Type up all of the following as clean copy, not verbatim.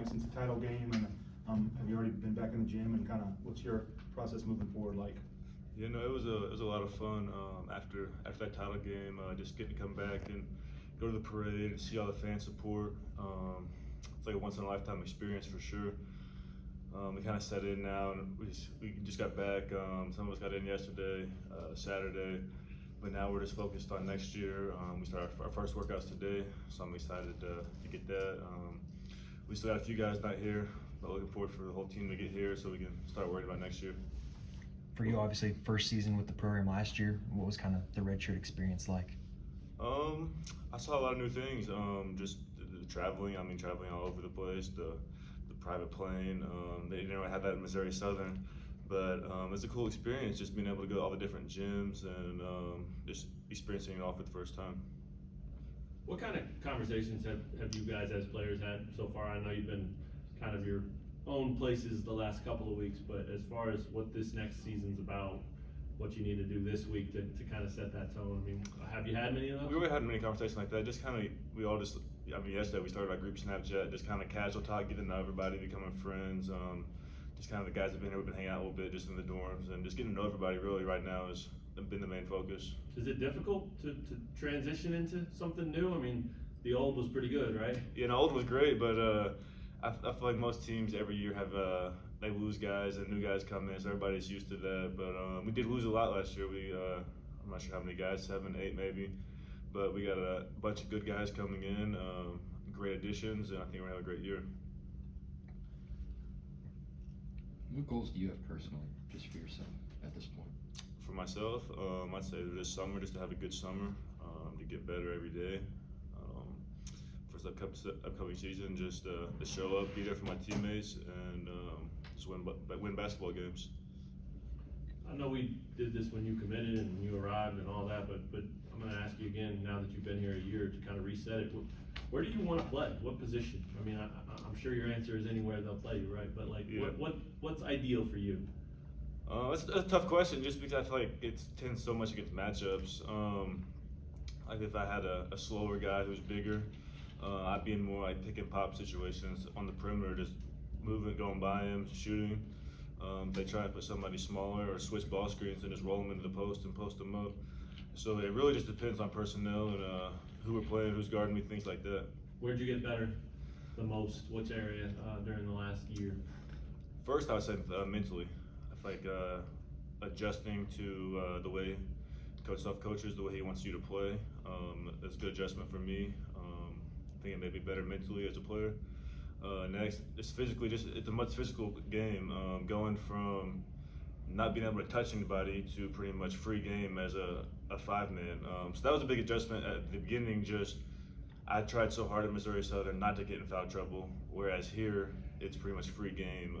since the title game, and have you already been back in the gym, and kind of what's your process moving forward like? Yeah, no, it was a lot of fun after that title game. Just getting to come back and go to the parade and see all the fan support. It's like a once in a lifetime experience for sure. We kind of set in now, and we just got back. Some of us got in yesterday, Saturday, but now we're just focused on next year. We start our first workouts today, so I'm excited to get that. We still got a few guys not here, but looking forward for the whole team to get here so we can start worrying about next year. For you, obviously, first season with the program last year, what was kind of the redshirt experience like? I saw a lot of new things. Just the traveling. I mean, traveling all over the place. The private plane. They didn't really have that in Missouri Southern, but it's a cool experience. Just being able to go to all the different gyms and just experiencing it all for the first time. What kind of conversations have you guys as players had so far? I know you've been kind of your own places the last couple of weeks, but as far as what this next season's about, what you need to do this week to kind of set that tone, I mean, have you had many of those? We really had many conversations like that. Just kind of, yesterday we started our group Snapchat, just kind of casual talk, getting to know everybody, becoming friends. Just kind of the guys that have been here, we've been hanging out a little bit just in the dorms, and just getting to know everybody really right now has been the main focus. Is it difficult to transition into something new? I mean, the old was pretty good, right? Yeah, the old was great, but I feel like most teams every year have they lose guys and new guys come in, so everybody's used to that. But we did lose a lot last year. I'm not sure how many guys, 7, 8 maybe, but we got a bunch of good guys coming in, great additions, and I think we're gonna have a great year. What goals do you have personally, just for yourself at this point? For myself, I'd say this summer, just to have a good summer, to get better every day. For the upcoming season, just to show up, be there for my teammates, and just win basketball games. I know we did this when you committed and you arrived and all that, but I'm going to ask you again now that you've been here a year to kind of reset it. Where do you want to play? What position? I mean, I'm sure your answer is anywhere they'll play you, right? But like, yeah. what's ideal for you? It's a tough question, just because I feel like it tends so much against matchups. Like if I had a slower guy who's bigger, I'd be in more like pick and pop situations on the perimeter, just moving, going by him, shooting. They try to put somebody smaller or switch ball screens and just roll them into the post and post them up. So it really just depends on personnel and who we're playing, who's guarding me, things like that. Where'd you get better the most? Which area during the last year? First, I would say mentally. I feel like adjusting to the way Coach Self coaches, the way he wants you to play. That's a good adjustment for me. I think it made me better mentally as a player. Next, it's physically, it's a much physical game. Going from not being able to touch anybody to pretty much free game as a 5-man. So that was a big adjustment at the beginning. I tried so hard at Missouri Southern not to get in foul trouble, whereas here it's pretty much free game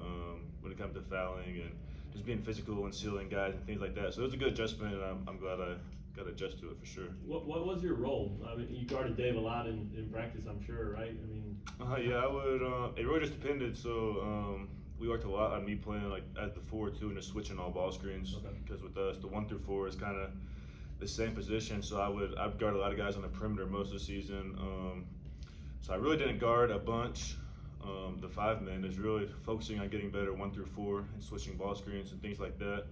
when it comes to fouling and just being physical and sealing guys and things like that. So it was a good adjustment, and I'm glad I got to adjust to it for sure. What was your role? I mean, you guarded Dave a lot in practice, I'm sure, right? I mean, yeah, I would. It really just depended. So we worked a lot on me playing like at the 4-2 and just switching all ball screens. Because with us, the 1 through 4 is kind of the same position. So I'd guard a lot of guys on the perimeter most of the season. So I really didn't guard a bunch. The 5-man is really focusing on getting better 1 through 4 and switching ball screens and things like that.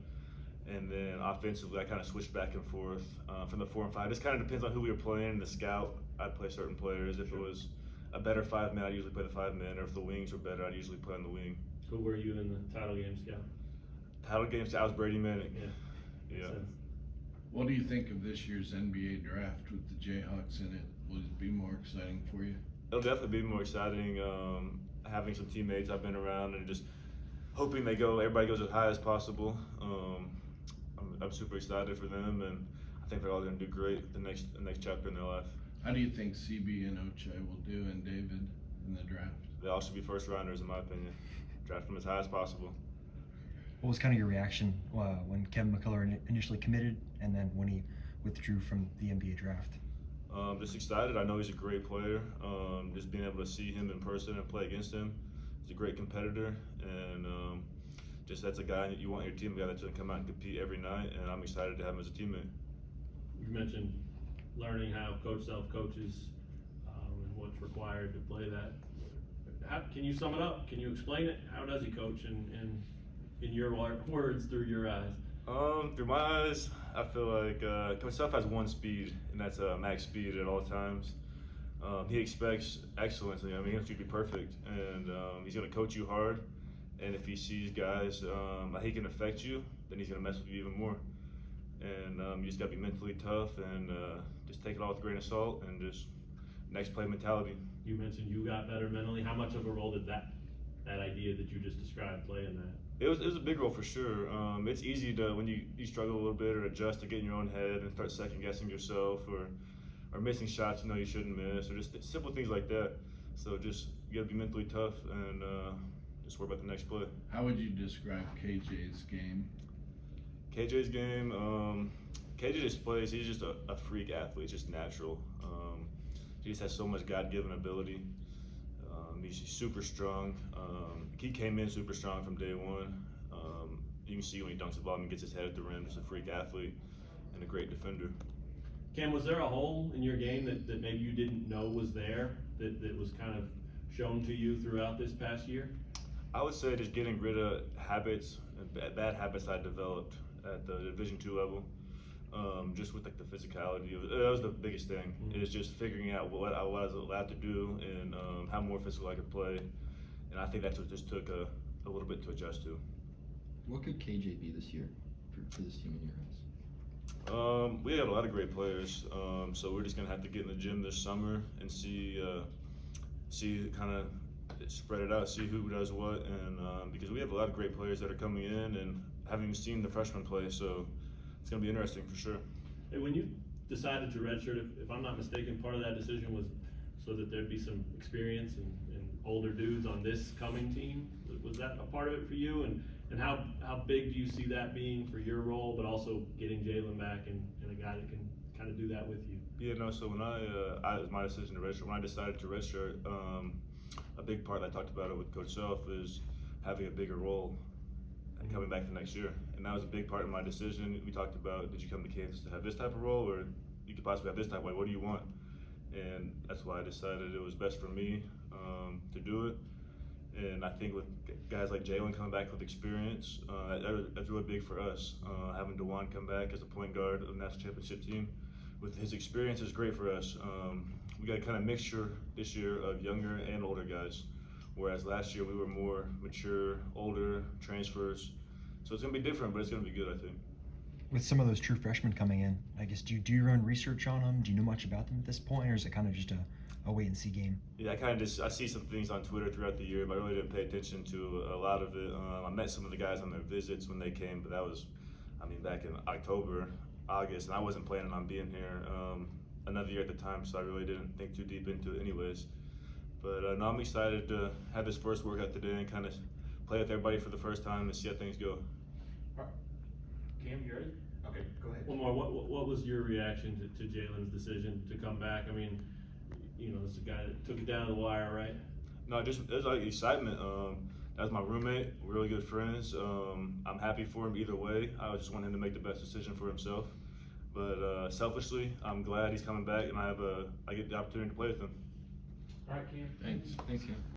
And then offensively, I kind of switched back and forth from the 4 and 5. It just kind of depends on who we were playing. The scout, I'd play certain players. If it was a better 5-man, I'd usually play the 5-man. Or if the wings were better, I'd usually play on the wing. Who were you in the title game, Scout? Title game, I was Brady Manning. Yeah. What do you think of this year's NBA draft with the Jayhawks in it? Will it be more exciting for you? It'll definitely be more exciting. Having some teammates I've been around and just hoping everybody goes as high as possible. I'm super excited for them, and I think they're all going to do great the next chapter in their life. How do you think CB and Ochai will do, and David, in the draft? They all should be first rounders, in my opinion. Draft them as high as possible. What was kind of your reaction when Kevin McCullough initially committed, and then when he withdrew from the NBA draft? Just excited. I know he's a great player. Just being able to see him in person and play against him. He's a great competitor, and just that's a guy that you want your team, a guy that's going to come out and compete every night, and I'm excited to have him as a teammate. You mentioned learning how Coach Self coaches and what's required to play that. can you sum it up? Can you explain it? How does he coach in your words, through your eyes? Through my eyes, I feel like Coach Self has one speed, and that's max speed at all times. He expects excellence. I mean, he wants you to be perfect, and he's going to coach you hard. And if he sees guys that he can affect you, then he's going to mess with you even more. And you just got to be mentally tough and just take it all with a grain of salt and just next play mentality. You mentioned you got better mentally. How much of a role did that idea that you just described play in that? It was a big role for sure. It's easy to, when you struggle a little bit or adjust to get in your own head and start second guessing yourself or missing shots you shouldn't miss, or just simple things like that. So just, you gotta be mentally tough and just worry about the next play. How would you describe KJ's game? KJ's game, KJ just plays, he's just a freak athlete, just natural. He just has so much God-given ability. He's super strong. He came in super strong from day one. You can see when he dunks the ball and gets his head at the rim, just a freak athlete and a great defender. Cam, was there a hole in your game that maybe you didn't know was there, that was kind of shown to you throughout this past year? I would say just getting rid of habits, bad habits I developed at the Division II level. Just with like the physicality, that was the biggest thing. Mm-hmm. Is just figuring out what I was allowed to do and how more physical I could play. And I think that's what just took a little bit to adjust to. What could KJ be this year for this team in your eyes? We have a lot of great players, so we're just gonna have to get in the gym this summer and see kind of spread it out, see who does what, and because we have a lot of great players that are coming in and haven't even seen the freshmen play, so it's gonna be interesting for sure. Hey, when you decided to redshirt, if I'm not mistaken, part of that decision was so that there'd be some experience and older dudes on this coming team. Was that a part of it for you? And how big do you see that being for your role, but also getting Jalen back and a guy that can kind of do that with you? Yeah, no, so when it was my decision to redshirt. When I decided to redshirt, a big part I talked about it with Coach Self is having a bigger role and coming back the next year. And that was a big part of my decision. We talked about, did you come to Kansas to have this type of role, or you could possibly have this type of role? What do you want? And that's why I decided it was best for me to do it. And I think with guys like Jalen coming back with experience, that's really big for us. Having DeJuan come back as a point guard of the national championship team, with his experience is great for us. We got a kind of mixture this year of younger and older guys, whereas last year we were more mature, older, transfers. So it's gonna be different, but it's gonna be good, I think. With some of those true freshmen coming in, I guess, do you do your own research on them? Do you know much about them at this point, or is it kind of just a wait and see game? Yeah, I see some things on Twitter throughout the year, but I really didn't pay attention to a lot of it. I met some of the guys on their visits when they came, but that was, back in October, August, and I wasn't planning on being here another year at the time, so I really didn't think too deep into it anyways. But no, I'm excited to have this first workout today and kind of play with everybody for the first time and see how things go. Cam, you ready? Okay, go ahead. One more. What was your reaction to Jalen's decision to come back? This is a guy that took it down to the wire, right? No, it was like excitement. That was my roommate, we're really good friends. I'm happy for him either way. I just want him to make the best decision for himself. But selfishly, I'm glad he's coming back and I get the opportunity to play with him. All right, Cam. Thanks. Thanks, Cam.